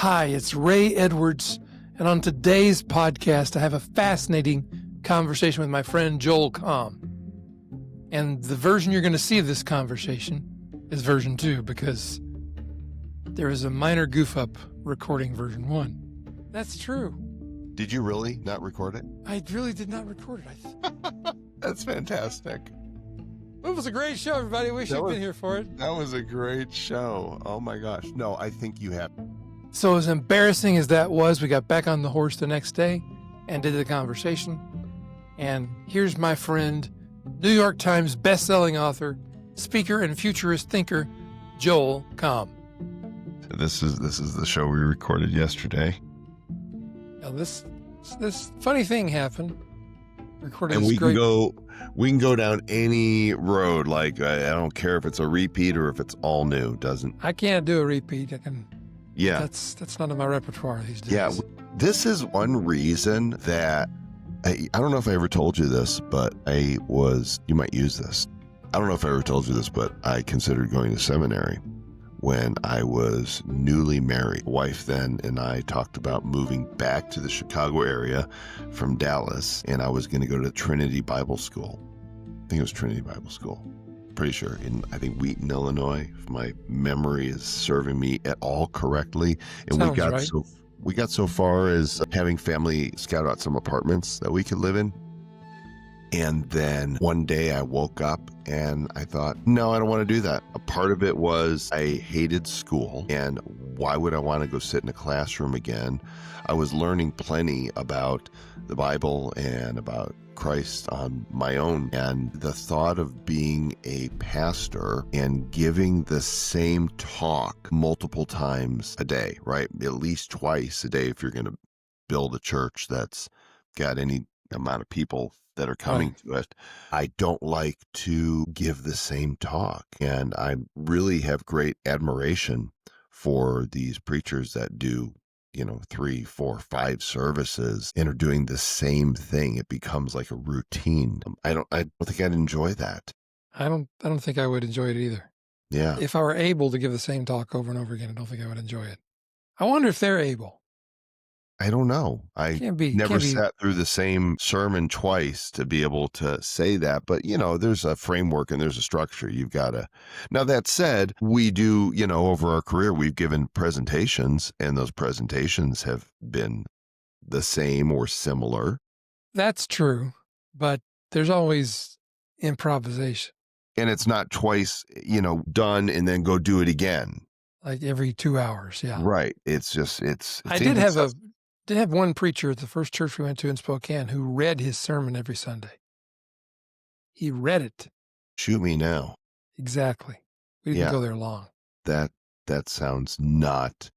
Hi, it's Ray Edwards, and on today's podcast, I have a fascinating conversation with my friend Joel Comm. And the version you're going to see of this conversation is version 2 because there is a minor goof-up recording version 1. That's true. Did you really not record it? I really did not record it. That's fantastic. It was a great show, everybody. Wish you'd been here for it. That was a great show. Oh my gosh. No, I think you have. So as embarrassing as that was, we got back on the horse the next day and did the conversation. And here's my friend, New York Times bestselling author, speaker, and futurist thinker, Joel Comm. This is the show we recorded yesterday. Now this funny thing happened. Recorded And this great. We can go down any road. Like I don't care if it's a repeat or if it's all new. I can't do a repeat. Yeah. That's not in my repertoire these days. Yeah. This is one reason that I don't know if I ever told you this, but you might use this. I don't know if I ever told you this, but I considered going to seminary when I was newly married. Wife then and I talked about moving back to the Chicago area from Dallas, and I was going to go to Trinity Bible School. I think it was Trinity Bible School. Pretty sure in, I think, Wheaton, Illinois, if my memory is serving me at all correctly. And Sounds we got so far as having family scout out some apartments that we could live in. And then one day I woke up and I thought, no, I don't want to do that. A part of it was I hated school, and why would I want to go sit in a classroom again? I was learning plenty about the Bible and about Christ on my own. And the thought of being a pastor and giving the same talk multiple times a day, right? At least twice a day if you're going to build a church that's got any amount of people that are coming to it. I don't like to give the same talk. And I really have great admiration for these preachers that do 3, 4, 5 services and are doing the same thing. It becomes like a routine. I don't think I'd enjoy that. I don't think I would enjoy it either. Yeah. If I were able to give the same talk over and over again, I don't think I would enjoy it. I wonder if they're able. I don't know. I never sat sat through the same sermon twice to be able to say that. But, there's a framework and there's a structure. You've got to. Now, that said, we do, over our career, we've given presentations, and those presentations have been the same or similar. That's true, but there's always improvisation. And it's not twice, done and then go do it again. Like every 2 hours, yeah. Right. It's just, I did have one preacher at the first church we went to in Spokane who read his sermon every Sunday. He read it. Shoot me now. Exactly. We didn't go there long. That sounds not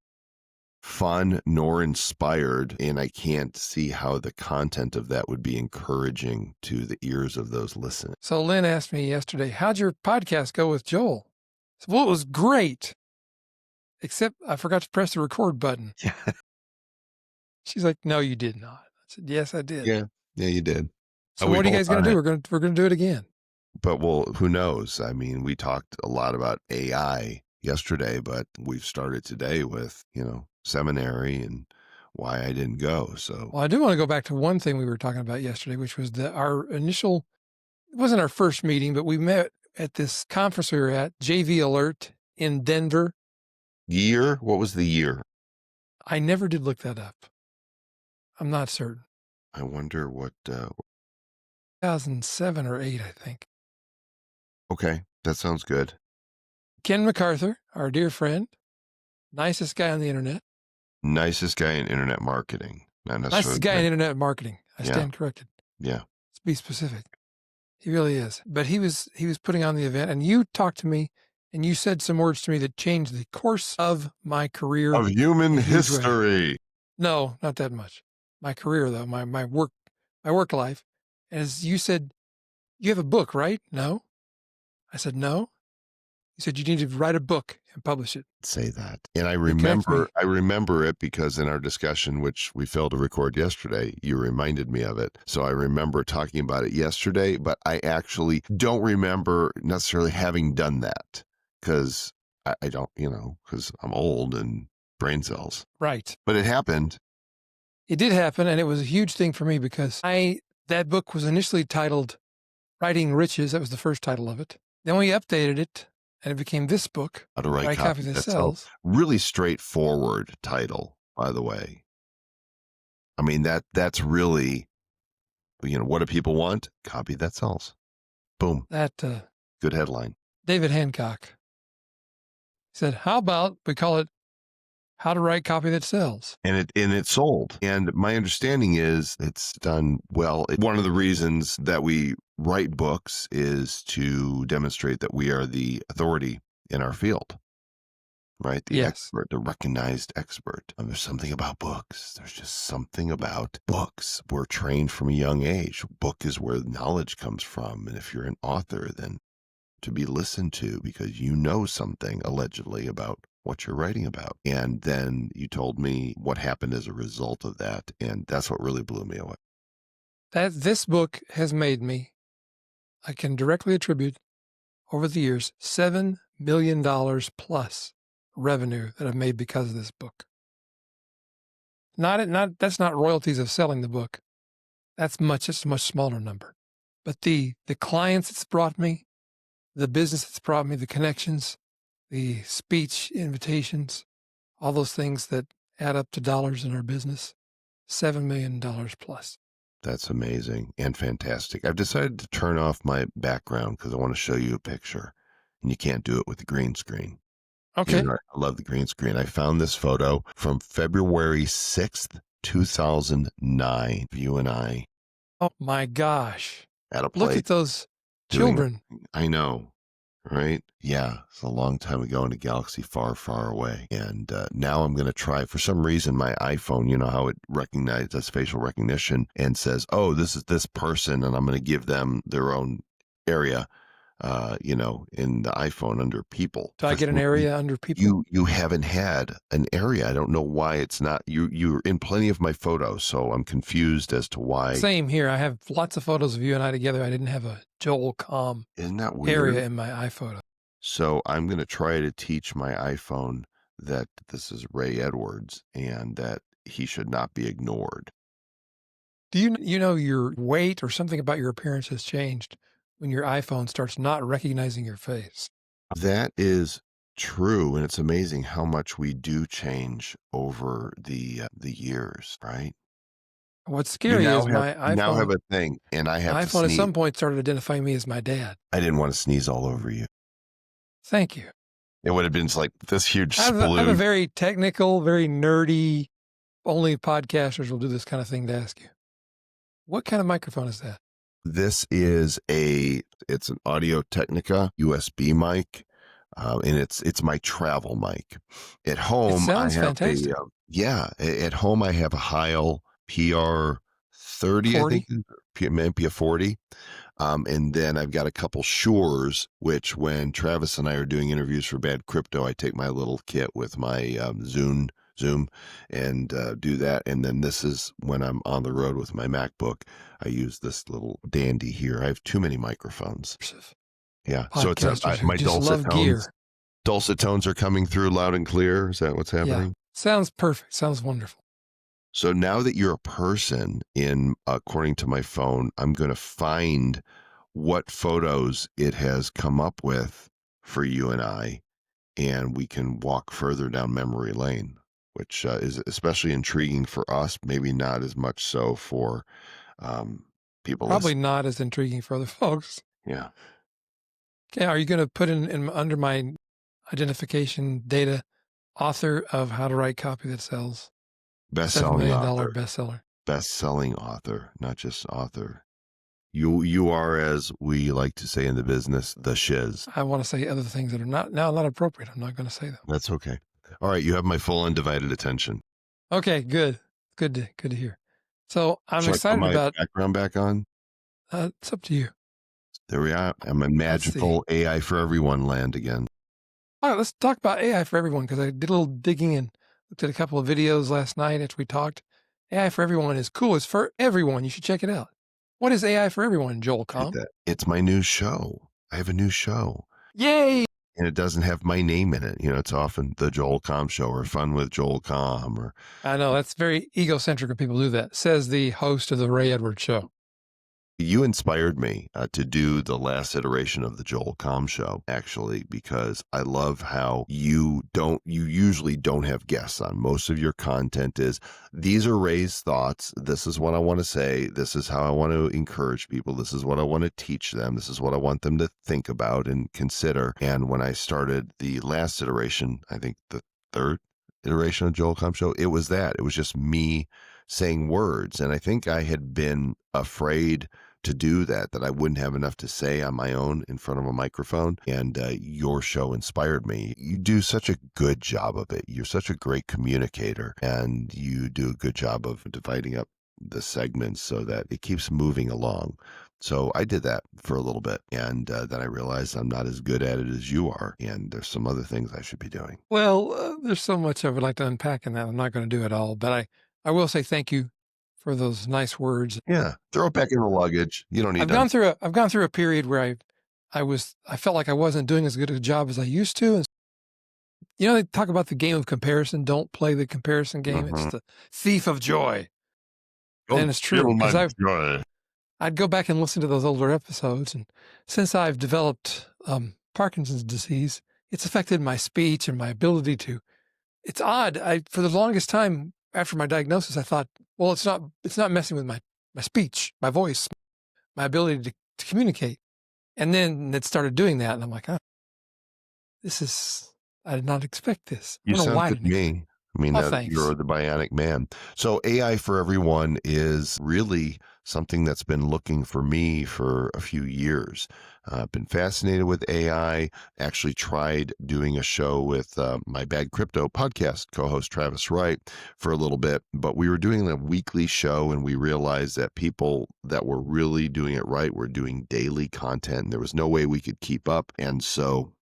fun nor inspired, and I can't see how the content of that would be encouraging to the ears of those listening. So Lynn asked me yesterday, how'd your podcast go with Joel? I said, well, it was great, except I forgot to press the record button. She's like, no, you did not. I said, yes, I did. Yeah, you did. So what are you guys going to do? We're going to do it again. But, well, who knows? I mean, we talked a lot about AI yesterday, but we've started today with, seminary and why I didn't go. So, well, I do want to go back to one thing we were talking about yesterday, which was our initial, it wasn't our first meeting, but we met at this conference we were at, JV Alert in Denver. Year? What was the year? I never did look that up. I'm not certain. I wonder what... 2007 or 8, I think. Okay, that sounds good. Ken MacArthur, our dear friend, nicest guy on the internet. Nicest guy in internet marketing. Nicest guy in internet marketing. I stand corrected. Yeah. Let's be specific. He really is. But he was putting on the event, and you talked to me, and you said some words to me that changed the course of my career. Of human history. No, not that much. My career, though, my work life. As you said, you have a book, right? No. I said, no. You said you need to write a book and publish it. Say that. And I remember it because in our discussion, which we failed to record yesterday, you reminded me of it. So I remember talking about it yesterday, but I actually don't remember necessarily having done that because I don't, because I'm old and brain cells. Right. But it happened. It did happen, and it was a huge thing for me because that book was initially titled Writing Riches. That was the first title of it. Then we updated it, and it became this book, How to Write Copy That Sells. Really straightforward title, by the way. I mean, that's really, what do people want? Copy that sells. Boom. That good headline. David Hancock said, how about we call it How to Write Copy That Sells? And it sold. And my understanding is it's done well. One of the reasons that we write books is to demonstrate that we are the authority in our field, right? The expert, the recognized expert. And there's something about books. There's just something about books. We're trained from a young age. Book is where knowledge comes from. And if you're an author, then to be listened to because you know something allegedly about what you're writing about. And then you told me what happened as a result of that. And that's what really blew me away. This book has made me, I can directly attribute over the years, $7 million plus revenue that I've made because of this book. That's not royalties of selling the book. It's a much smaller number. But the clients it's brought me, the business it's brought me, the connections, the speech invitations, all those things that add up to dollars in our business, $7 million plus. That's amazing and fantastic. I've decided to turn off my background because I want to show you a picture, and you can't do it with the green screen. Okay. I love the green screen. I found this photo from February 6th, 2009. You and I. Oh my gosh. At a place. Look at those children. I know, right? Yeah, it's a long time ago in a galaxy far, far away. And now I'm going to try, for some reason, my iPhone, you know how it recognizes facial recognition and says, oh, this is this person, and I'm going to give them their own area, in the iPhone under people. Do I get an area under people? You haven't had an area. I don't know why it's not. You're in plenty of my photos, so I'm confused as to why. Same here. I have lots of photos of you and I together. I didn't have a Joel Comm area in my iPhoto. So I'm going to try to teach my iPhone that this is Ray Edwards and that he should not be ignored. Do you know your weight or something about your appearance has changed when your iPhone starts not recognizing your face? That is true, and it's amazing how much we do change over the years, right? What's scary is my iPhone. Now have a thing, and I have my to iPhone sneeze. At some point started identifying me as my dad. I didn't want to sneeze all over you. Thank you. It would have been like this huge I have a very technical, very nerdy, only podcasters will do this kind of thing to ask you. What kind of microphone is that? This is it's an Audio Technica USB mic, and it's my travel mic. At home, it sounds fantastic. At home I have a Heil PR30, 40? I think, maybe a 40. And then I've got a couple Shures, which when Travis and I are doing interviews for Bad Crypto, I take my little kit with my Zoom and do that. And then this is when I'm on the road with my MacBook, I use this little dandy here. I have too many microphones. Yeah. So it's my dulcet tones are coming through loud and clear. Is that what's happening? Yeah. Sounds perfect. Sounds wonderful. So now that you're a person according to my phone, I'm going to find what photos it has come up with for you and I, and we can walk further down memory lane, which is especially intriguing for us, maybe not as much so for people. Probably not as intriguing for other folks. Yeah. Okay, are you going to put in under my identification data, author of How to Write Copy That Sells? Best-selling author. Bestseller. Best-selling author, not just author. You are, as we like to say in the business, the shiz. I want to say other things that are not appropriate. I'm not going to say them. That's okay. All right, you have my full undivided attention. Okay, good to hear. So I'm excited about background back on. It's up to you. There we are. I'm in magical AI for everyone land again. All right, let's talk about AI for everyone because I did a little digging and looked at a couple of videos last night after we talked. AI for everyone is cool. It's for everyone. You should check it out. What is AI for everyone, Joel Comm? It's my new show. I have a new show. Yay! and it doesn't have my name in it. It's often the Joel Comm Show or Fun with Joel Comm or I know that's very egocentric when people do that, says the host of the Ray Edwards Show. You inspired me to do the last iteration of the Joel Comm Show, actually, because I love how you usually don't have guests on. Most of your content is, these are Ray's thoughts. This is what I want to say. This is how I want to encourage people. This is what I want to teach them. This is what I want them to think about and consider. And when I started the last iteration, I think the third iteration of Joel Comm Show, it was that. It was just me saying words. And I think I had been afraid to do that I wouldn't have enough to say on my own in front of a microphone. And your show inspired me. You do such a good job of it. You're such a great communicator, and you do a good job of dividing up the segments so that it keeps moving along. So I did that for a little bit, and then I realized I'm not as good at it as you are, and there's some other things I should be doing. Well, there's so much I would like to unpack in that. I'm not going to do it all, but I will say thank you for those nice words. Yeah, throw it back in the luggage. You don't need. I've gone through a period where I felt like I wasn't doing as good a job as I used to, and they talk about the game of comparison. Don't play the comparison game. Mm-hmm. It's the thief of joy, Don't and it's true because joy. I'd go back and listen to those older episodes, and since I've developed Parkinson's disease, it's affected my speech and my ability to. It's odd. For the longest time after my diagnosis, I thought, well, it's not messing with my speech, my voice, my ability to communicate. And then it started doing that, and I'm like, I did not expect this. You sound to me. I mean, thanks. You're the bionic man. So AI for everyone is really something that's been looking for me for a few years. I've been fascinated with AI, actually tried doing a show with my Bad Crypto podcast co-host Travis Wright for a little bit, but we were doing a weekly show and we realized that people that were really doing it right were doing daily content, and there was no way we could keep up. And so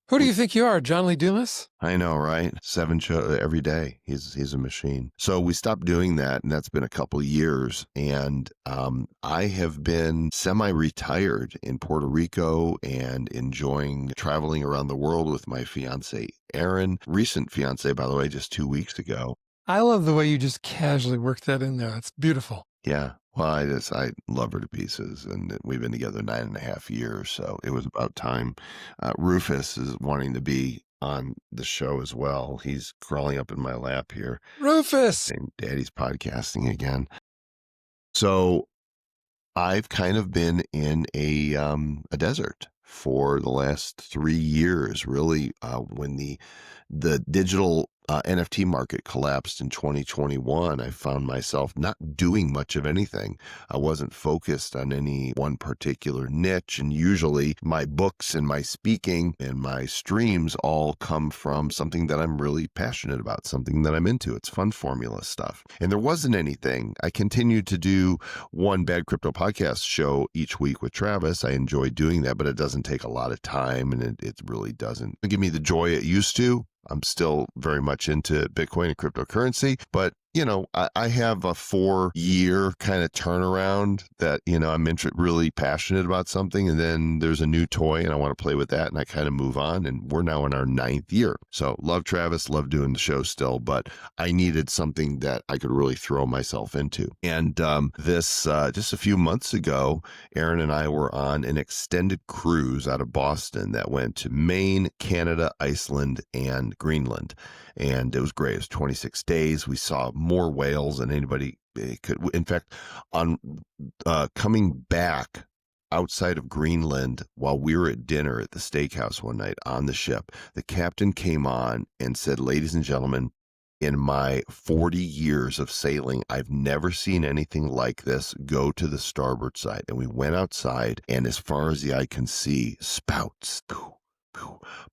who do you think you are, John Lee Dumas? I know, right? 7 shows every day. He's a machine. So we stopped doing that, and that's been a couple of years. And I have been semi-retired in Puerto Rico and enjoying traveling around the world with my fiance, Erin. Recent fiance, by the way, just 2 weeks ago. I love the way you just casually worked that in there. It's beautiful. Yeah. Well, I love her to pieces, and we've been together 9.5 years, so it was about time. Rufus is wanting to be on the show as well. He's crawling up in my lap here. Rufus! And Daddy's podcasting again. So I've kind of been in a desert for the last 3 years, really, when the digital NFT market collapsed in 2021. I found myself not doing much of anything. I wasn't focused on any one particular niche, and usually my books and my speaking and my streams all come from something that I'm really passionate about, something that I'm into. It's fun formula stuff. And there wasn't anything. I continued to do one Bad Crypto podcast show each week with Travis. I enjoy doing that, but it doesn't take a lot of time, and it really doesn't give me the joy it used to. I'm still very much into Bitcoin and cryptocurrency, but I have a 4-year kind of turnaround that, I'm really passionate about something, and then there's a new toy and I want to play with that, and I kind of move on, and we're now in our 9th year. So love Travis, love doing the show still, but I needed something that I could really throw myself into. And this just a few months ago, Erin and I were on an extended cruise out of Boston that went to Maine, Canada, Iceland, and Greenland. And it was great. It was 26 days. We saw more whales than anybody could. In fact, on coming back outside of Greenland, while we were at dinner at the steakhouse one night on the ship, the captain came on and said, "Ladies and gentlemen, in my 40 years of sailing, I've never seen anything like this. Go to the starboard side." And we went outside, and as far as the eye can see, spouts,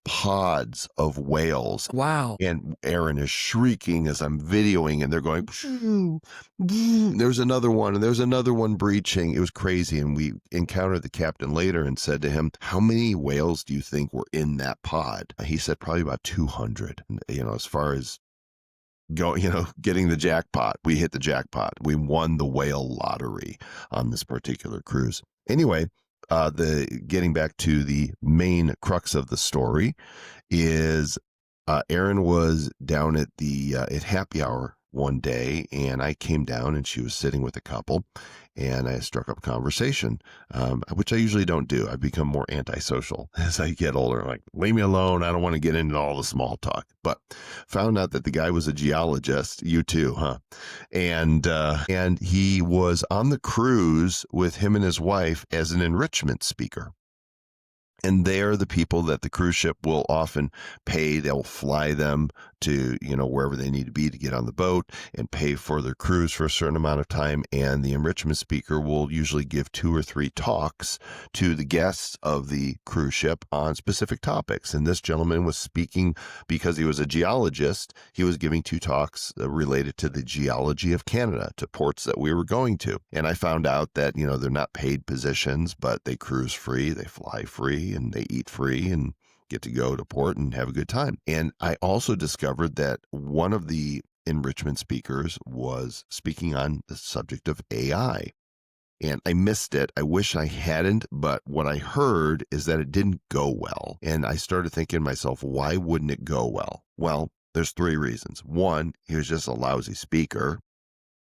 pods of whales. Wow. And Erin is shrieking as I'm videoing, and they're going, "Pshoo, pshoo." There's another one, and there's another one breaching. It was crazy. And we encountered the captain later and said to him, "How many whales do you think were in that pod?" He said probably about 200. As far as getting the jackpot, we hit the jackpot. We won the whale lottery on this particular cruise. Anyway, the getting back to the main crux of the story is Erin was down at the at happy hour one day, and I came down, and she was sitting with a couple, and I struck up a conversation, which I usually don't do. I've become more antisocial as I get older. Like, leave me alone. I don't want to get into all the small talk. But found out that the guy was a geologist. You too, huh? And he was on the cruise with him and his wife as an enrichment speaker. And they're the people that the cruise ship will often pay. They'll fly them to, wherever they need to be to get on the boat and pay for their cruise for a certain amount of time. And the enrichment speaker will usually give 2 or 3 talks to the guests of the cruise ship on specific topics. And this gentleman was speaking because he was a geologist. He was giving 2 talks related to the geology of Canada, to ports that we were going to. And I found out that, they're not paid positions, but they cruise free, they fly free, and they eat free and get to go to port and have a good time. And I also discovered that one of the enrichment speakers was speaking on the subject of AI. And I missed it. I wish I hadn't, but what I heard is that it didn't go well. And I started thinking to myself, why wouldn't it go well? Well, there's 3 reasons. 1, he was just a lousy speaker.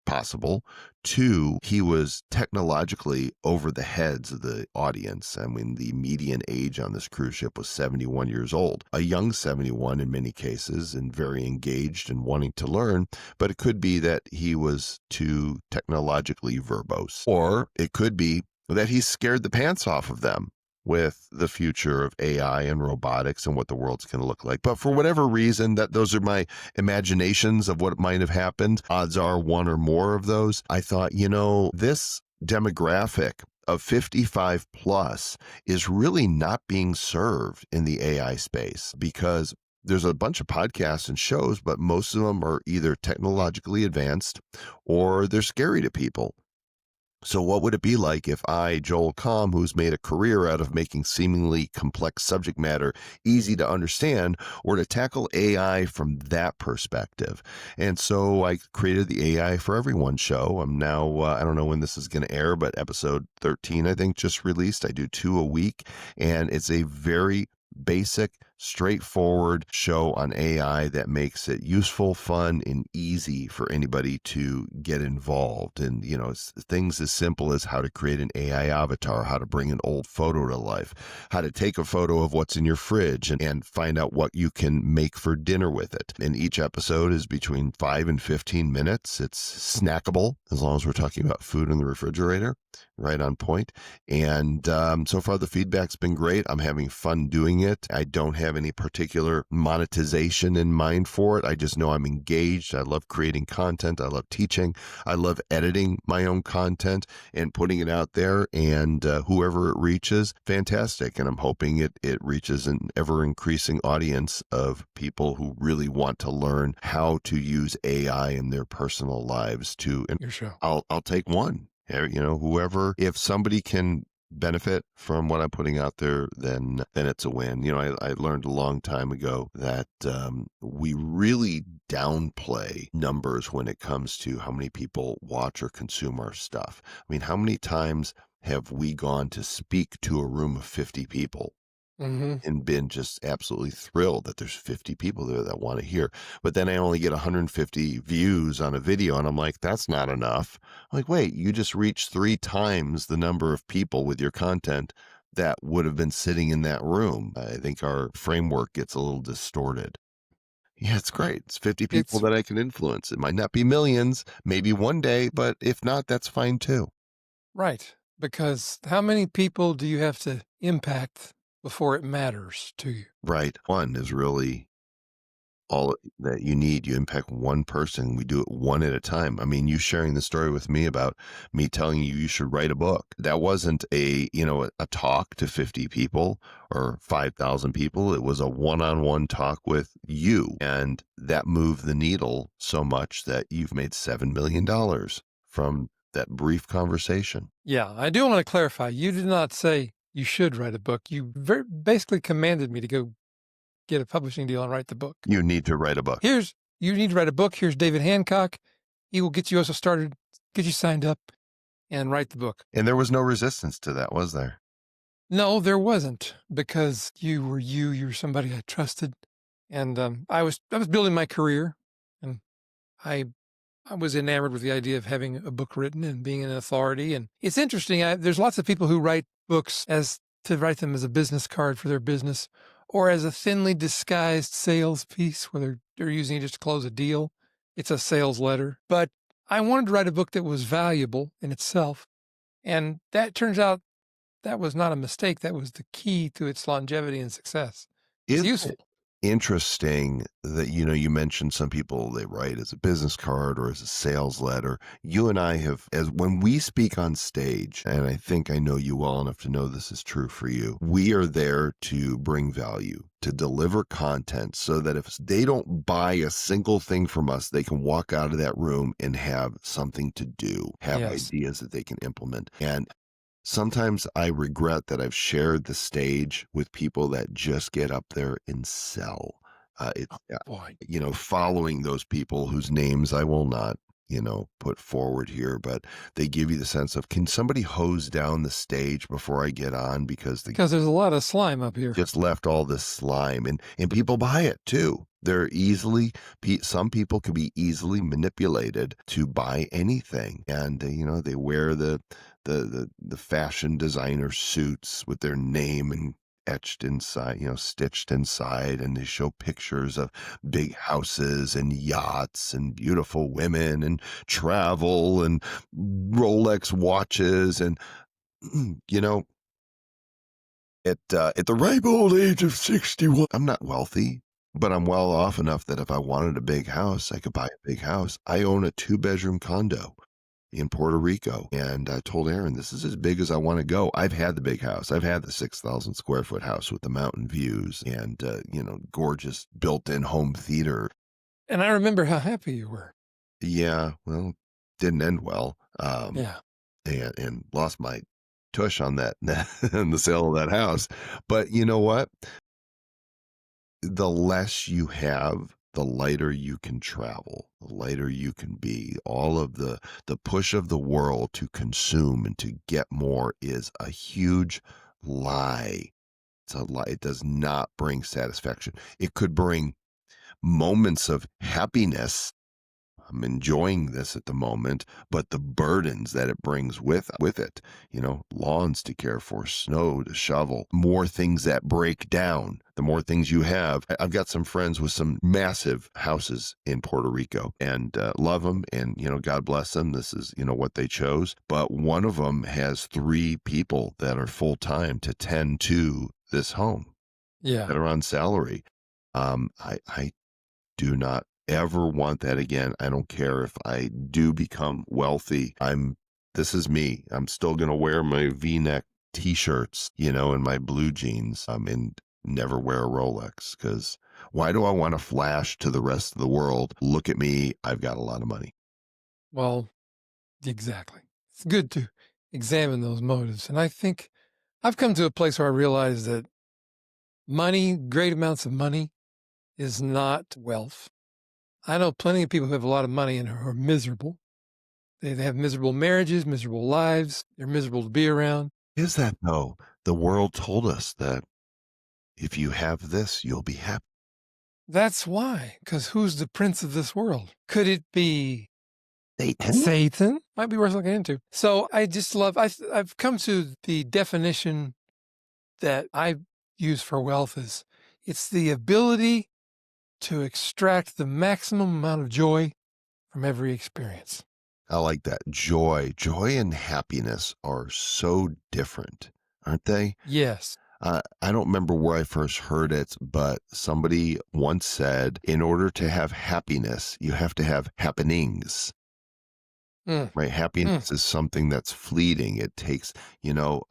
Possible. 2, he was technologically over the heads of the audience. I mean, the median age on this cruise ship was 71 years old, a young 71 in many cases, and very engaged and wanting to learn. But it could be that he was too technologically verbose, or it could be that he scared the pants off of them with the future of AI and robotics and what the world's going to look like. But for whatever reason, those are my imaginations of what might have happened. Odds are 1 or more of those. I thought, this demographic of 55 plus is really not being served in the AI space, because there's a bunch of podcasts and shows, but most of them are either technologically advanced or they're scary to people. So what would it be like if I, Joel Comm, who's made a career out of making seemingly complex subject matter easy to understand, were to tackle AI from that perspective? And so I created the AI for Everyone show. I'm now, I don't know when this is going to air, but episode 13, I think, just released. I do 2 a week, and it's a very basic, straightforward show on AI that makes it useful, fun, and easy for anybody to get involved. And, things as simple as how to create an AI avatar, how to bring an old photo to life, how to take a photo of what's in your fridge and find out what you can make for dinner with it. And each episode is between 5 and 15 minutes. It's snackable, as long as we're talking about food in the refrigerator, right on point. And so far the feedback's been great. I'm having fun doing it. I don't have any particular monetization in mind for it. I just know I'm engaged. I love creating content. I love teaching. I love editing my own content and putting it out there, and whoever it reaches, fantastic. And I'm hoping it reaches an ever increasing audience of people who really want to learn how to use AI in their personal lives to. Your show. I'll take one. Whoever, if somebody can benefit from what I'm putting out there, then it's a win. I learned a long time ago that we really downplay numbers when it comes to how many people watch or consume our stuff. I mean, how many times have we gone to speak to a room of 50 people? Mm-hmm. And been just absolutely thrilled that there's 50 people there that want to hear. But then I only get 150 views on a video, and I'm like, that's not enough. I'm like, wait, you just reached 3 times the number of people with your content that would have been sitting in that room. I think our framework gets a little distorted. Yeah, it's great. It's 50 people that I can influence. It might not be millions, maybe one day, but if not, that's fine too. Right. Because how many people do you have to impact before it matters to you? Right. 1 is really all that you need. You impact 1 person. We do it 1 at a time. I mean, you sharing the story with me about me telling you should write a book. That wasn't a talk to 50 people or 5,000 people. It was a one-on-one talk with you. And that moved the needle so much that you've made $7 million from that brief conversation. Yeah, I do want to clarify. You did not say you should write a book. You basically commanded me to go get a publishing deal and write the book. You need to write a book. You need to write a book. Here's David Hancock. He will get you also started, get you signed up, and write the book. And there was no resistance to that, was there? No, there wasn't, because you were you. You were somebody I trusted, and I was building my career, and I I was enamored with the idea of having a book written and being an authority. And it's interesting. There's lots of people who write books as to write them as a business card for their business, or as a thinly disguised sales piece where they're using it just to close a deal. It's a sales letter. But I wanted to write a book that was valuable in itself, and that turns out that was not a mistake. That was the key to its longevity and success. It's Isn't useful. it interesting that, you mentioned some people they write as a business card or as a sales letter. You and I have, as when we speak on stage, and I think I know you well enough to know this is true for you, we are there to bring value, to deliver content so that if they don't buy a single thing from us, they can walk out of that room and have something to do, have Yes. ideas that they can implement. And sometimes I regret that I've shared the stage with people that just get up there and sell. It's, Boy. following those people whose names I will not, put forward here, but they give you the sense of, can somebody hose down the stage before I get on because they Because there's a lot of slime up here. just left all this slime, and people buy it too. They're easily, some people can be easily manipulated to buy anything. And, they wear the fashion designer suits with their name and etched inside, stitched inside. And they show pictures of big houses and yachts and beautiful women and travel and Rolex watches. And, you know, at the ripe old age of 61, I'm not wealthy, but I'm well off enough that if I wanted a big house, I could buy a big house. I own a 2-bedroom condo in Puerto Rico, and I told Aaron, this is as big as I want to go. I've had the big house. I've had the 6,000 square foot house with the mountain views and, gorgeous built-in home theater. And I remember how happy you were. Yeah, well, didn't end well. Yeah. And lost my tush on that on the sale of that house. But you know what? The less you have, the lighter you can travel, the lighter you can be. All of the push of the world to consume and to get more is a huge lie. It's a lie. It does not bring satisfaction. It could bring moments of happiness. I'm enjoying this at the moment, but the burdens that it brings with it, lawns to care for, snow to shovel, more things that break down, the more things you have. I've got some friends with some massive houses in Puerto Rico and love them. And, God bless them. This is, what they chose. But one of them has 3 people that are full time to tend to this home Yeah. that are on salary. I do not ever want that again. I don't care if I do become wealthy. This is me. I'm still going to wear my V-neck t-shirts, and my blue jeans, and never wear a Rolex, because why do I want to flash to the rest of the world? Look at me. I've got a lot of money. Well, exactly. It's good to examine those motives. And I think I've come to a place where I realize that money, great amounts of money, is not wealth. I know plenty of people who have a lot of money and who are miserable. They have miserable marriages, miserable lives. They're miserable to be around. Is that though? The world told us that if you have this, you'll be happy. That's why, because who's the prince of this world? Could it be Satan? Satan? Might be worth looking into. So I just love, I've come to the definition that I use for wealth is it's the ability to extract the maximum amount of joy from every experience. I like that. Joy and happiness are so different, aren't they? Yes. I don't remember where I first heard it, but somebody once said, in order to have happiness, you have to have happenings. Mm. Right? Happiness is something that's fleeting. It takes,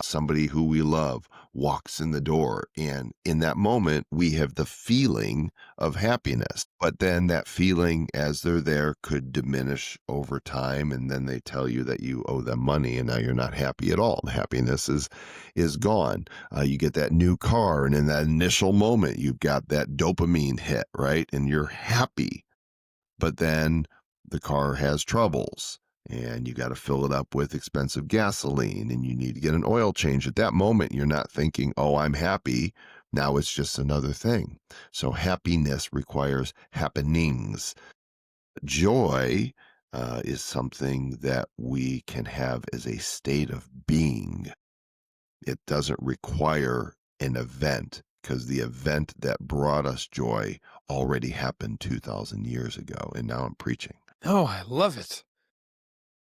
somebody who we love walks in the door. And in that moment, we have the feeling of happiness. But then that feeling, as they're there, could diminish over time. And then they tell you that you owe them money and now you're not happy at all. The happiness is gone. You get that new car. And in that initial moment, you've got that dopamine hit, right? And you're happy. But then the car has troubles. and you got to fill it up with expensive gasoline and you need to get an oil change. At that moment, you're not thinking, oh, I'm happy. Now it's just another thing. So happiness requires happenings. Joy is something that we can have as a state of being. It doesn't require an event because the event that brought us joy already happened 2,000 years ago. And now I'm preaching. Oh, I love it.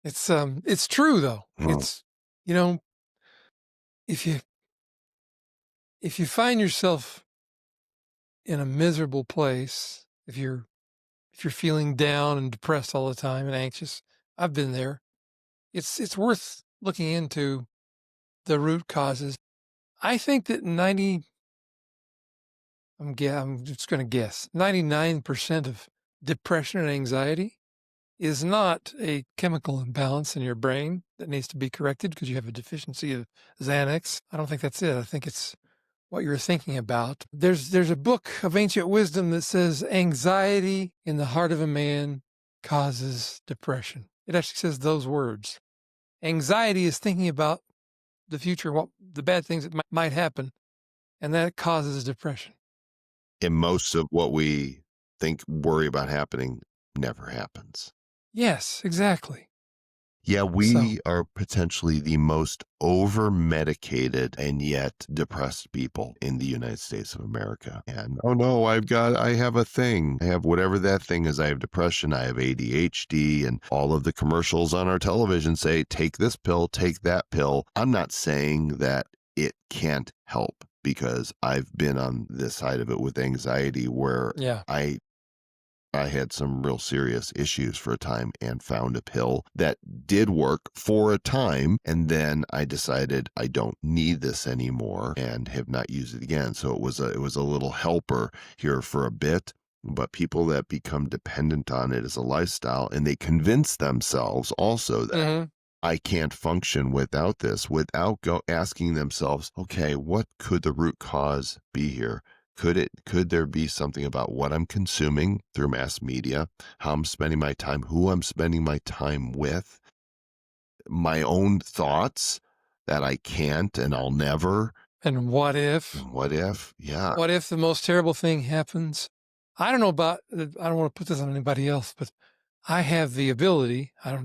It's true though. Oh. It's, you know, if you find yourself in a miserable place, if you're feeling down and depressed all the time and anxious, I've been there. It's worth looking into the root causes. I think that I'm just going to guess 99% of depression and anxiety is not a chemical imbalance in your brain that needs to be corrected because you have a deficiency of Xanax. I don't think that's it. I think it's what you're thinking about. There's a book of ancient wisdom that says anxiety in the heart of a man causes depression. It actually says those words. Anxiety is thinking about the future, what the bad things that might happen, and that causes depression. And most of what we worry about happening never happens. Yes, exactly. Yeah, So, we are potentially the most over-medicated and yet depressed people in the United States of America. And, oh no, I have a thing. I have whatever that thing is. I have depression, I have ADHD, and all of the commercials on our television say, take this pill, take that pill. I'm not saying that it can't help because I've been on this side of it with anxiety where yeah. I had some real serious issues for a time and found a pill that did work for a time. And then I decided I don't need this anymore and have not used it again. So it was a little helper here for a bit. But people that become dependent on it as a lifestyle and they convince themselves also that Mm-hmm. I can't function without this, without asking themselves, okay, what could the root cause be here? Could there be something about what I'm consuming through mass media, how I'm spending my time, who I'm spending my time with, my own thoughts that I can't and I'll never? And what if? What if? Yeah. What if the most terrible thing happens? I don't know about, I don't want to put this on anybody else, but I have the ability, I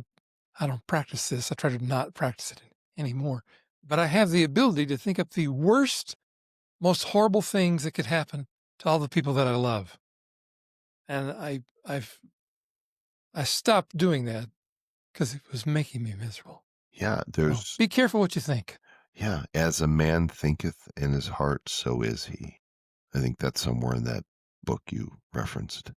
don't practice this. I try to not practice it anymore, but I have the ability to think up the worst, most horrible things that could happen to all the people that I love. And I stopped doing that because it was making me miserable. Yeah, So be careful what you think. yeah, as a man thinketh in his heart, so is he. I think that's somewhere in that book you referenced.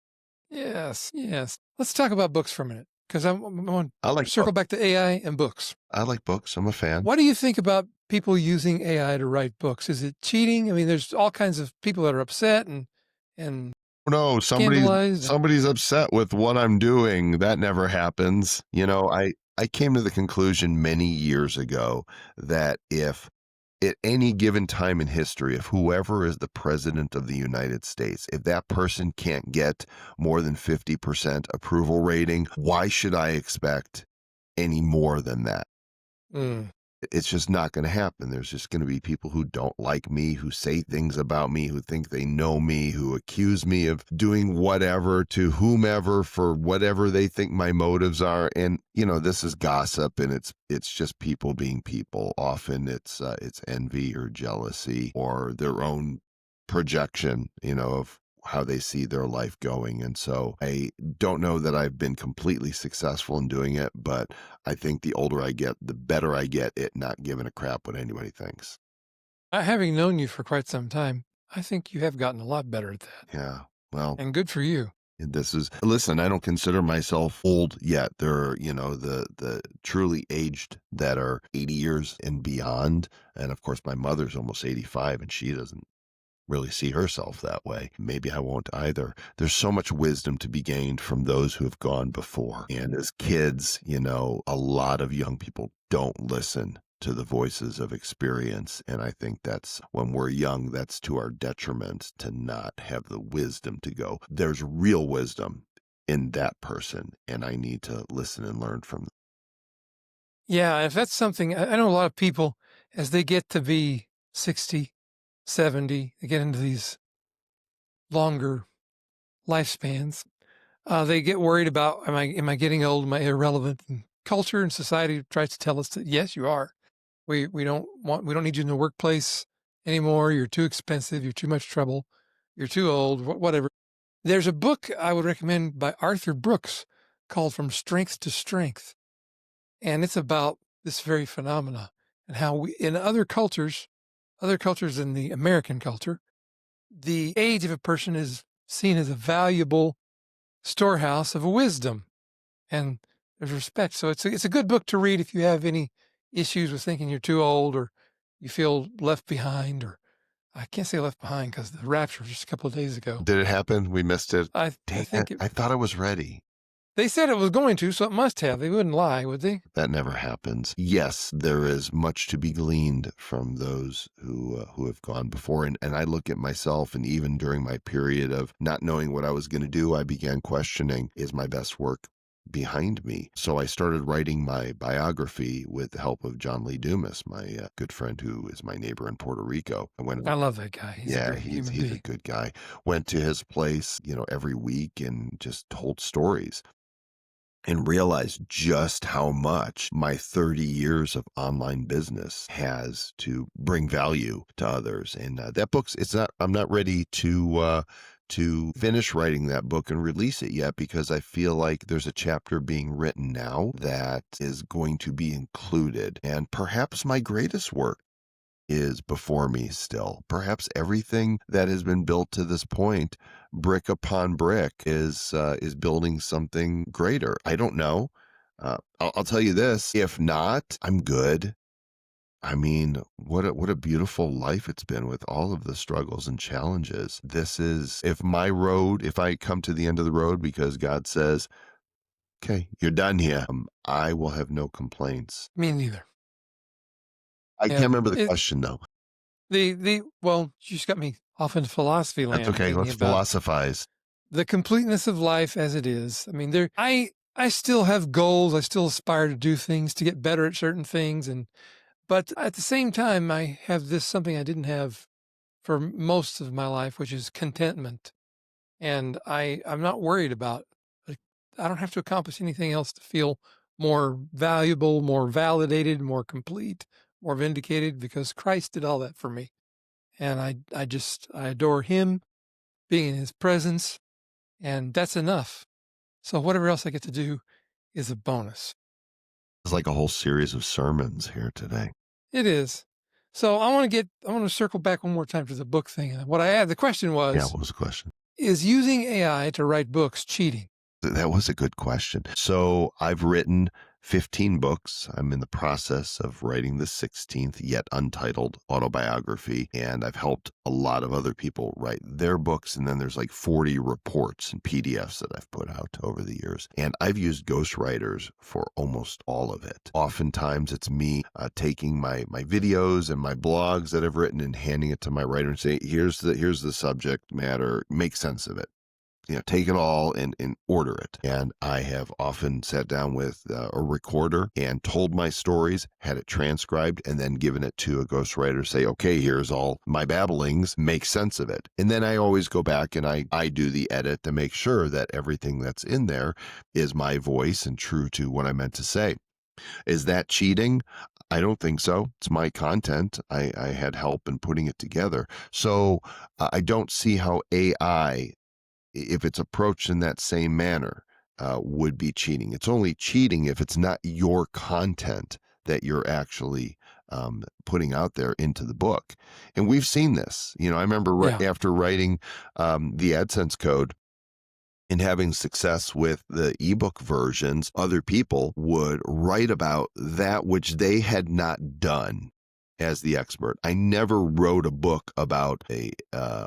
Yes, yes. Let's talk about books for a minute because I want I to like circle books. back to AI and books. I like books. I'm a fan. What do you think about people using AI to write books? Is it cheating? I mean, there's all kinds of people that are upset and No, scandalized. somebody's upset with what I'm doing. That never happens. I came to the conclusion many years ago that if at any given time in history, if whoever is the president of the United States, if that person can't get more than 50% approval rating, why should I expect any more than that? Mm. It's just not going to happen. There's just going to be people who don't like me, who say things about me, who think they know me, who accuse me of doing whatever to whomever for whatever they think my motives are. And, this is gossip and it's just people being people. Often it's envy or jealousy or their own projection, of how they see their life going. And so I don't know that I've been completely successful in doing it, but I think the older I get, the better I get at not giving a crap what anybody thinks. Having known you for quite some time, I think you have gotten a lot better at that. Yeah. Well, And good for you. listen, I don't consider myself old yet. There are, the truly aged that are 80 years and beyond. And of course, my mother's almost 85 and she doesn't really see herself that way. Maybe I won't either. There's so much wisdom to be gained from those who have gone before. And as kids, a lot of young people don't listen to the voices of experience. And I think that's when we're young, that's to our detriment to not have the wisdom to go, there's real wisdom in that person. And I need to listen and learn from them. Yeah, if that's something, I know a lot of people, as they get to be 60, 70, they get into these longer lifespans. They get worried about, am I getting old? Am I irrelevant? And culture and society tries to tell us that yes, you are. We don't need you in the workplace anymore. You're too expensive. You're too much trouble. You're too old. Whatever. There's a book I would recommend by Arthur Brooks called From Strength to Strength, and it's about this very phenomena and how we, in other cultures than the American culture, the age of a person is seen as a valuable storehouse of wisdom, and there's respect. So it's a good book to read if you have any issues with thinking you're too old, or you feel left behind, or I can't say left behind because the rapture was just a couple of days ago. Did it happen? We missed it. I Dang think it. I thought I was ready. they said it was going to, so it must have. They wouldn't lie, would they? That never happens. Yes, there is much to be gleaned from those who have gone before. And I look at myself, and even during my period of not knowing what I was going to do, I began questioning, is my best work behind me? So I started writing my biography with the help of John Lee Dumas, my good friend who is my neighbor in Puerto Rico. I love that guy. He's a great human he's being. a good guy. Went to his place, every week and just told stories, and realized just how much my 30 years of online business has to bring value to others. And that book's, I'm not ready to finish writing that book and release it yet, because I feel like there's a chapter being written now that is going to be included. And perhaps my greatest work is before me still. Perhaps everything that has been built to this point, brick upon brick, is building something greater. I don't know. I'll tell you this: if not, I'm good. I mean, what a beautiful life it's been with all of the struggles and challenges. This is, if I come to the end of the road because God says, "Okay, you're done here," I will have no complaints. Me neither. I can't remember the question though. Well, you just got me off into philosophy land. That's okay. Let's philosophize. The completeness of life as it is. I mean, I still have goals. I still aspire to do things, to get better at certain things, but at the same time, I have something I didn't have for most of my life, which is contentment. And I'm not worried about, like, I don't have to accomplish anything else to feel more valuable, more validated, more complete, more vindicated, because Christ did all that for me. And I adore him, being in his presence, and that's enough. So whatever else I get to do is a bonus. It's like a whole series of sermons here today. It is. So I want to circle back one more time to the book thing. And what I had, the question was, Yeah, what was the question? Is using AI to write books cheating? That was a good question. So I've written 15 books. I'm in the process of writing the 16th, yet untitled autobiography. And I've helped a lot of other people write their books. And then there's like 40 reports and PDFs that I've put out over the years. And I've used ghostwriters for almost all of it. Oftentimes it's me taking my videos and my blogs that I've written and handing it to my writer and say, here's the subject matter, make sense of it. Take it all and order it. And I have often sat down with a recorder and told my stories, had it transcribed, and then given it to a ghostwriter, say, okay, here's all my babblings, make sense of it. And then I always go back and I do the edit to make sure that everything that's in there is my voice and true to what I meant to say. Is that cheating? I don't think so. It's my content. I had help in putting it together. So I don't see how AI, if it's approached in that same manner, would be cheating. It's only cheating if it's not your content that you're actually putting out there into the book. And we've seen this. I remember after writing the AdSense code and having success with the ebook versions, other people would write about that which they had not done as the expert. I never wrote a book about a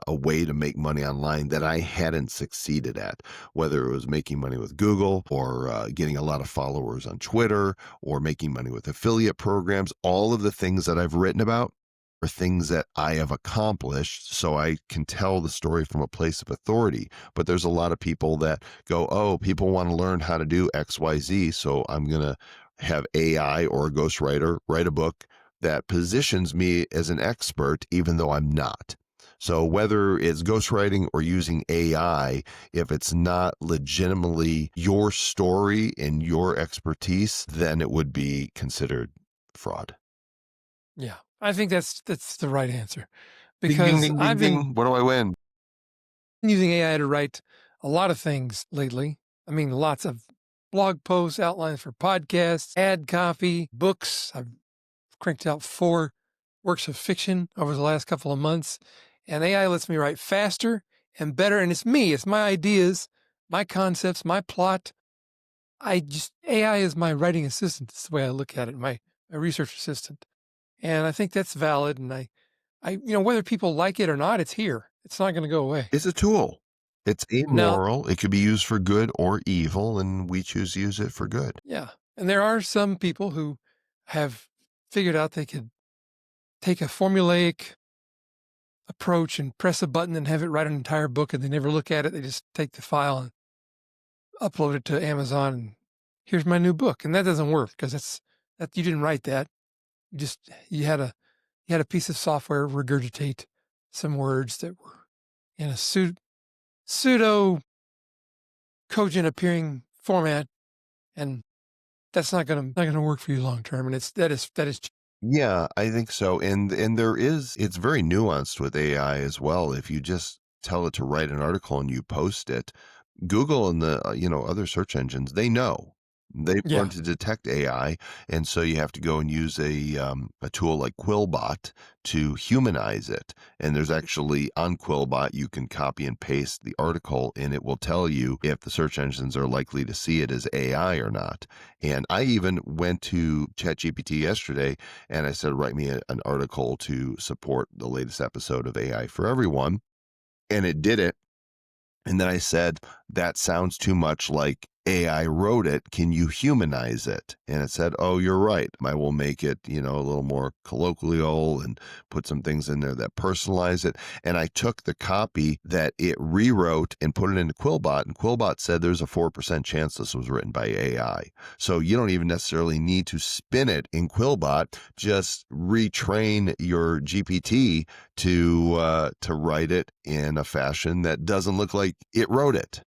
way to make money online that I hadn't succeeded at, whether it was making money with Google or getting a lot of followers on Twitter or making money with affiliate programs. All of the things that I've written about are things that I have accomplished, so I can tell the story from a place of authority. But there's a lot of people that go, oh, people want to learn how to do X, Y, Z, so I'm going to have AI or a ghostwriter write a book that positions me as an expert, even though I'm not. So whether it's ghostwriting or using AI, if it's not legitimately your story and your expertise, then it would be considered fraud. Yeah, I think that's the right answer, Ding, ding, because ding, ding, I've been ding. What do I win? using AI to write a lot of things lately. I mean, lots of blog posts, outlines for podcasts, ad copy, books. I've cranked out 4 works of fiction over the last couple of months, and AI lets me write faster and better. And it's me, it's my ideas, my concepts, my plot. AI is my writing assistant. That's the way I look at it, my research assistant. And I think that's valid. And whether people like it or not, it's here. It's not going to go away. It's a tool. It's Now, amoral. It could be used for good or evil, and we choose to use it for good. yeah. And there are some people who have figured out they could take a formulaic approach and press a button and have it write an entire book, and they never look at it. They just take the file and upload it to Amazon, and here's my new book. And that doesn't work, because that you didn't write that. You had a piece of software regurgitate some words that were in a pseudo cogent appearing format, and that's not gonna work for you long term. And that is Yeah, I think so. And it's very nuanced with AI as well. If you just tell it to write an article and you post it, Google and the other search engines, they know. They've yeah. learned to detect AI, and so you have to go and use a tool like Quillbot to humanize it. And there's actually on Quillbot you can copy and paste the article, and it will tell you if the search engines are likely to see it as AI or not. And I even went to ChatGPT yesterday, and I said, write me an article to support the latest episode of AI for Everyone, and it did it. And then I said, that sounds too much like AI wrote it. Can you humanize it? And it said, oh, you're right. I will make it, a little more colloquial and put some things in there that personalize it. And I took the copy that it rewrote and put it into Quillbot. And Quillbot said there's a 4% chance this was written by AI. So you don't even necessarily need to spin it in Quillbot. Just retrain your GPT to write it in a fashion that doesn't look like it wrote it.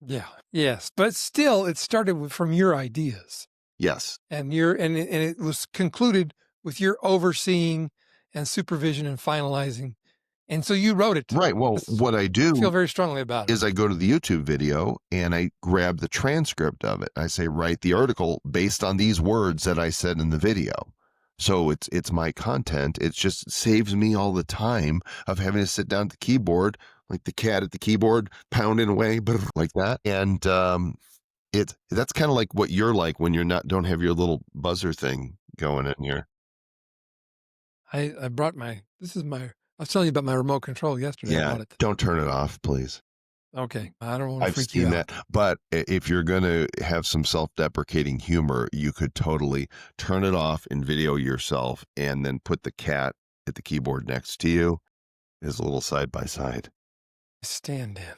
Yeah. Yes. But still, it started from your ideas. Yes. And it was concluded with your overseeing and supervision and finalizing. And so you wrote it. Right. Well, what I do feel very strongly about it is I go to the YouTube video and I grab the transcript of it. I say, write the article based on these words that I said in the video. So it's my content. It just saves me all the time of having to sit down at the keyboard, like the cat at the keyboard, pounding away like that. And that's kind of like what you're like when don't have your little buzzer thing going in here. I brought I was telling you about my remote control yesterday. I Yeah, brought it. don't turn it off, please. Okay. I don't want to I've freak you seen out. that. But if you're going to have some self-deprecating humor, you could totally turn it off and video yourself and then put the cat at the keyboard next to you as a little side by side. Stand in.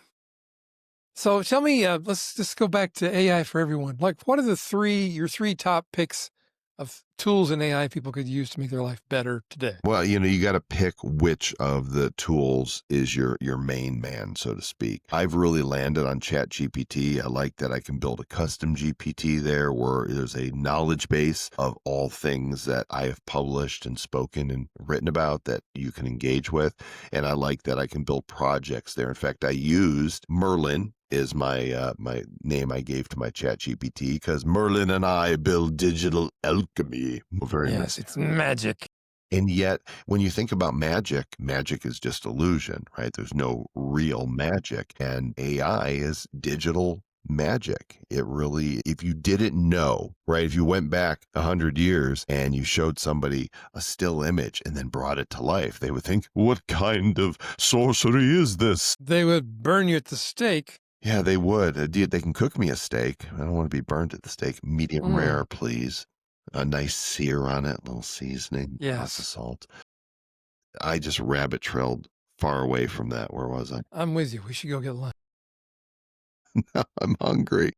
So tell me, let's just go back to AI for Everyone. Like, what are your 3 top picks of tools in AI people could use to make their life better today? Well, you got to pick which of the tools is your main man, so to speak. I've really landed on ChatGPT. I like that I can build a custom GPT there where there's a knowledge base of all things that I have published and spoken and written about that you can engage with. And I like that I can build projects there. In fact, I used Merlin is my name I gave to my ChatGPT because Merlin and I build digital alchemy. Very Yes, nice. it's magic. And yet, when you think about magic is just illusion, right? There's no real magic. And AI is digital magic. It really, if you didn't know, right? If you went back 100 years and you showed somebody a still image and then brought it to life, they would think, what kind of sorcery is this? They would burn you at the stake. Yeah, they would. They can cook me a steak. I don't want to be burnt at the stake. Medium rare, please. A nice sear on it, a little seasoning, lots of Yes. salt. I just rabbit trailed far away from that. Where was I? I'm with you. We should go get lunch. I'm hungry.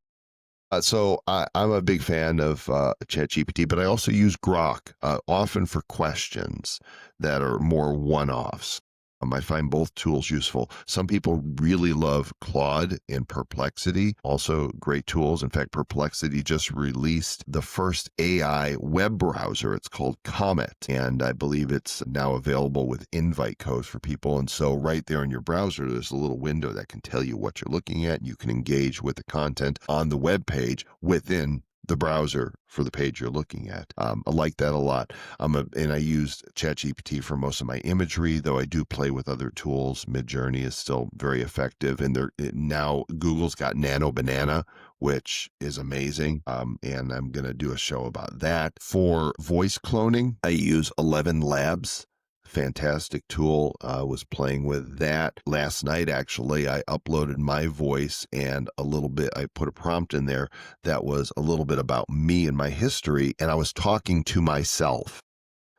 I'm a big fan of ChatGPT, but I also use Grok often for questions that are more one-offs. I find both tools useful. Some people really love Claude and Perplexity, also great tools. In fact, Perplexity just released the first AI web browser. It's called Comet, and I believe it's now available with invite codes for people. And so right there in your browser, there's a little window that can tell you what you're looking at. You can engage with the content on the web page within the browser for the page you're looking at. I like that a lot. And I used ChatGPT for most of my imagery, though I do play with other tools. Midjourney is still very effective, and now Google's got Nano Banana, which is amazing. And I'm going to do a show about that. For voice cloning, I use 11 Labs. Fantastic tool. Was playing with that last night. Actually, I uploaded my voice and a little bit, I put a prompt in there that was a little bit about me and my history, and I was talking to myself.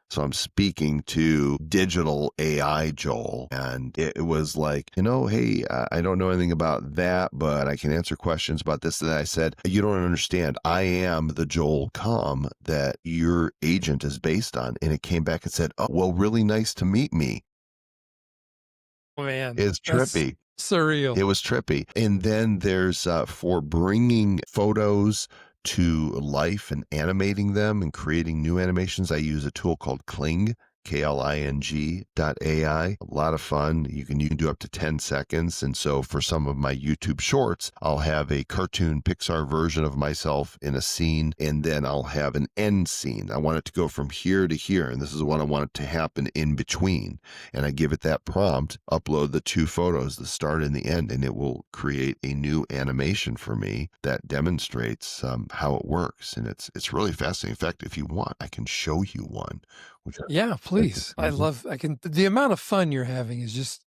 So I'm speaking to digital AI Joel, and it was like, hey, I don't know anything about that, but I can answer questions about this. And I said, you don't understand. I am the Joel Comm that your agent is based on. And it came back and said, oh, well, really nice to meet me. Oh, man, It's that's trippy. surreal. It was trippy. And then there's for bringing photos to life and animating them and creating new animations, I use a tool called Kling, KLING.ai. A lot of fun. You can do up to 10 seconds. And so for some of my YouTube shorts, I'll have a cartoon Pixar version of myself in a scene, and then I'll have an end scene. I want it to go from here to here, and this is what I want it to happen in between. And I give it that prompt, upload the two photos, the start and the end, and it will create a new animation for me that demonstrates how it works. And it's really fascinating. In fact, if you want, I can show you one. Yeah, please. The amount of fun you're having is just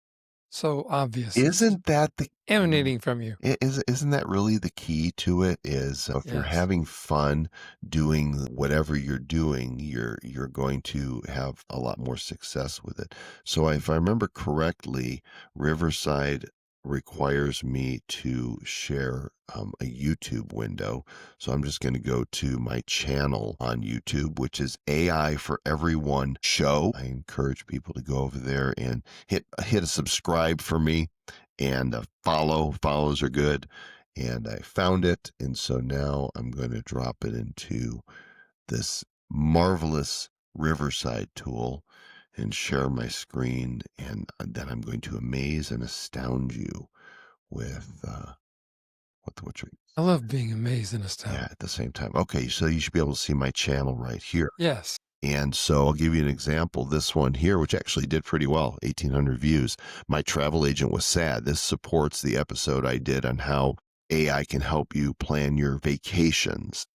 so obvious. Isn't that emanating from you? Isn't that really the key to it? Is if you're Yes. having fun doing whatever you're doing, you're going to have a lot more success with it. So if I remember correctly, Riverside requires me to share a YouTube window. So I'm just going to go to my channel on YouTube, which is AI for Everyone Show. I encourage people to go over there and hit a subscribe for me, and follows are good. And I found it, and so now I'm going to drop it into this marvelous Riverside tool and share my screen, and then I'm going to amaze and astound you with what you're. I love being amazed and astounded. Yeah, at the same time. Okay, so you should be able to see my channel right here. Yes. And so I'll give you an example. This one here, which actually did pretty well, 1,800 views. My travel agent was sad. This supports the episode I did on how AI can help you plan your vacations.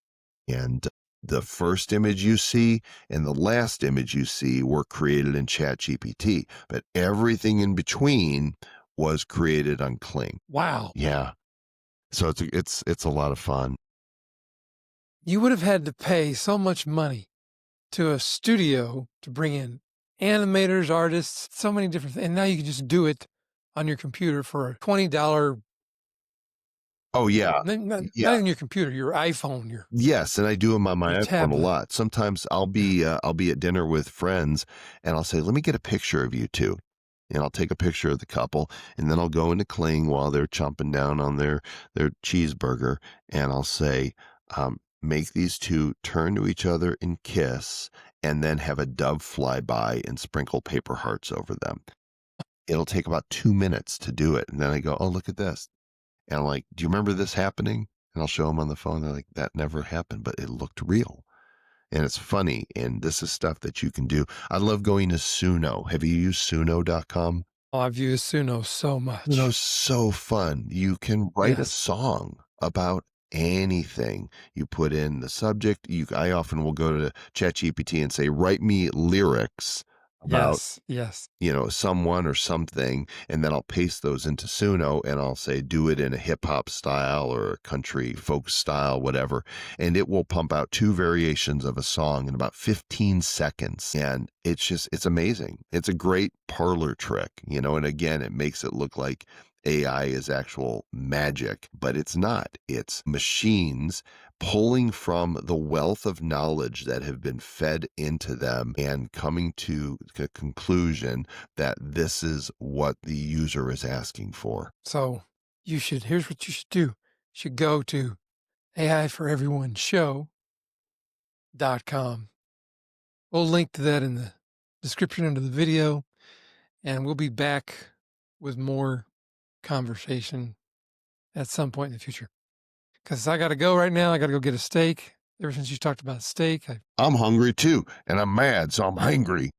And the first image you see and the last image you see were created in ChatGPT, but everything in between was created on Kling. Wow. Yeah. So it's a lot of fun. You would have had to pay so much money to a studio to bring in animators, artists, so many different things. And now you can just do it on your computer for a $20. Oh yeah. Not even your computer, your iPhone. Yes, and I do them on my your iPhone a tablet. lot. Sometimes I'll be at dinner with friends, and I'll say, "Let me get a picture of you two." And I'll take a picture of the couple, and then I'll go into Kling while they're chomping down on their cheeseburger, and I'll say, make these two turn to each other and kiss, and then have a dove fly by and sprinkle paper hearts over them. It'll take about 2 minutes to do it, and then I go, "Oh, look at this." And I'm like, "Do you remember this happening?" And I'll show them on the phone. They're like, "That never happened, but it looked real." And it's funny. And this is stuff that you can do. I love going to Suno. Have you used Suno.com? Oh, I've used Suno so much. Suno's so fun. You can write a Yes. song about anything. You put in the subject. I often will go to ChatGPT and say, write me lyrics about Yes. someone or something, and then I'll paste those into Suno, and I'll say, do it in a hip hop style or a country folk style, whatever. And it will pump out 2 variations of a song in about 15 seconds. And it's amazing. It's a great parlor trick, and again, it makes it look like AI is actual magic, but it's not. It's machines pulling from the wealth of knowledge that have been fed into them and coming to the conclusion that this is what the user is asking for. So here's what you should do. You should go to AIforeveryOneShow.com. We'll link to that in the description under the video, and we'll be back with more conversation at some point in the future. Because I got to go right now. I got to go get a steak. Ever since you talked about steak, I'm hungry too, and I'm mad, so I'm hangry.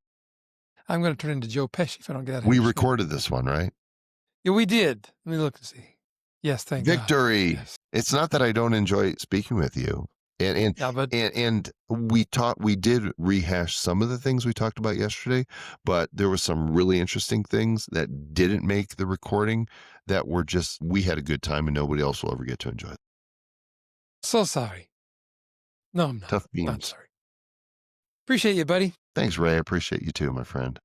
I'm going to turn into Joe Pesci if I don't get out of We here. recorded this one, right? Yeah, we did. Let me look and see. Yes, thank God. Victory. Yes. It's not that I don't enjoy speaking with you. And Yeah, but we did rehash some of the things we talked about yesterday, but there were some really interesting things that didn't make the recording that were just, we had a good time and nobody else will ever get to enjoy it. so sorry. No, I'm not. Tough beans. I'm sorry. Appreciate you, buddy. Thanks, Ray. I appreciate you too, my friend.